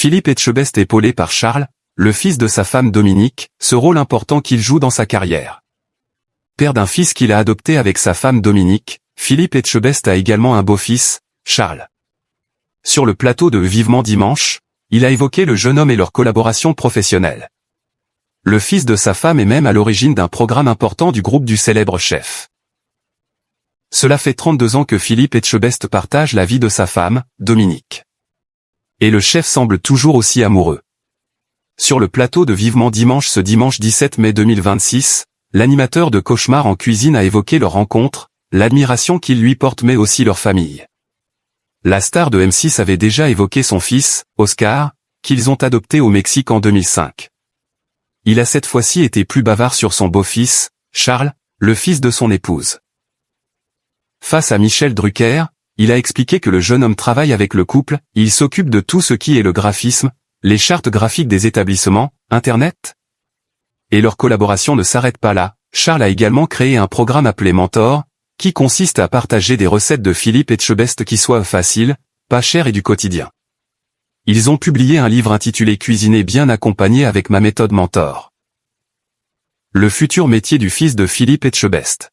Philippe Etchebest épaulé par Charles, le fils de sa femme Dominique, ce rôle important qu'il joue dans sa carrière. Père d'un fils qu'il a adopté avec sa femme Dominique, Philippe Etchebest a également un beau-fils, Charles. Sur le plateau de Vivement Dimanche, il a évoqué le jeune homme et leur collaboration professionnelle. Le fils de sa femme est même à l'origine d'un programme important du groupe du célèbre chef. Cela fait 32 ans que Philippe Etchebest partage la vie de sa femme, Dominique. Et le chef semble toujours aussi amoureux. Sur le plateau de Vivement Dimanche ce dimanche 17 mai 2026, l'animateur de Cauchemar en cuisine a évoqué leur rencontre, l'admiration qu'il lui porte mais aussi leur famille. La star de M6 avait déjà évoqué son fils, Oscar, qu'ils ont adopté au Mexique en 2005. Il a cette fois-ci été plus bavard sur son beau-fils, Charles, le fils de son épouse. Face à Michel Drucker, il a expliqué que le jeune homme travaille avec le couple, il s'occupe de tout ce qui est le graphisme, les chartes graphiques des établissements, Internet. Et leur collaboration ne s'arrête pas là, Charles a également créé un programme appelé Mentor, qui consiste à partager des recettes de Philippe Etchebest qui soient faciles, pas chères et du quotidien. Ils ont publié un livre intitulé Cuisiner bien accompagné avec ma méthode Mentor. Le futur métier du fils de Philippe Etchebest.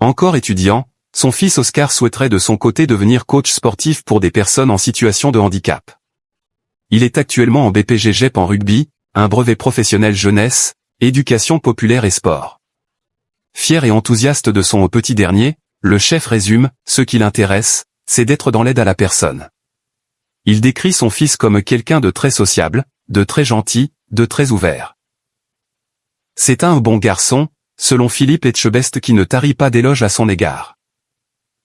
Encore étudiant, son fils Oscar souhaiterait de son côté devenir coach sportif pour des personnes en situation de handicap. Il est actuellement en BPGEP en rugby, un brevet professionnel jeunesse, éducation populaire et sport. Fier et enthousiaste de son petit dernier, le chef résume, ce qui l'intéresse, c'est d'être dans l'aide à la personne. Il décrit son fils comme quelqu'un de très sociable, de très gentil, de très ouvert. C'est un bon garçon, selon Philippe Etchebest qui ne tarit pas d'éloges à son égard.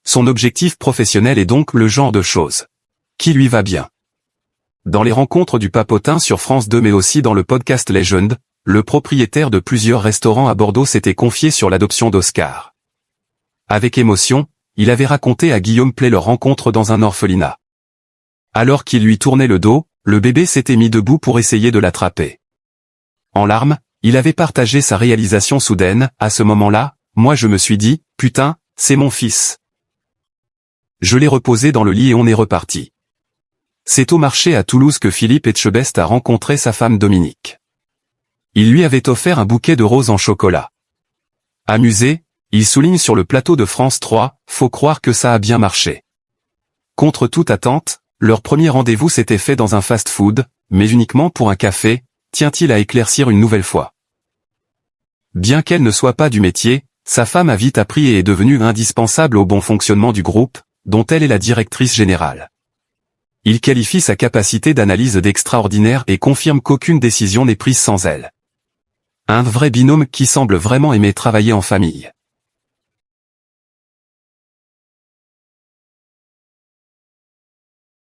Son objectif professionnel est donc le genre de choses qui lui va bien. Dans les rencontres du Papotin sur France 2 mais aussi dans le podcast Legend, le propriétaire de plusieurs restaurants à Bordeaux s'était confié sur l'adoption d'Oscar. Avec émotion, il avait raconté à Guillaume Play leur rencontre dans un orphelinat. Alors qu'il lui tournait le dos, le bébé s'était mis debout pour essayer de l'attraper. En larmes, il avait partagé sa réalisation soudaine, à ce moment-là, moi je me suis dit, putain, c'est mon fils. Je l'ai reposé dans le lit et on est reparti. C'est au marché à Toulouse que Philippe Etchebest a rencontré sa femme Dominique. Il lui avait offert un bouquet de roses en chocolat. Amusé, il souligne sur le plateau de France 3, faut croire que ça a bien marché. Contre toute attente, leur premier rendez-vous s'était fait dans un fast-food, mais uniquement pour un café, tient-il à éclaircir une nouvelle fois. Bien qu'elle ne soit pas du métier, sa femme a vite appris et est devenue indispensable au bon fonctionnement du groupe, dont elle est la directrice générale. Il qualifie sa capacité d'analyse d'extraordinaire et confirme qu'aucune décision n'est prise sans elle. Un vrai binôme qui semble vraiment aimer travailler en famille.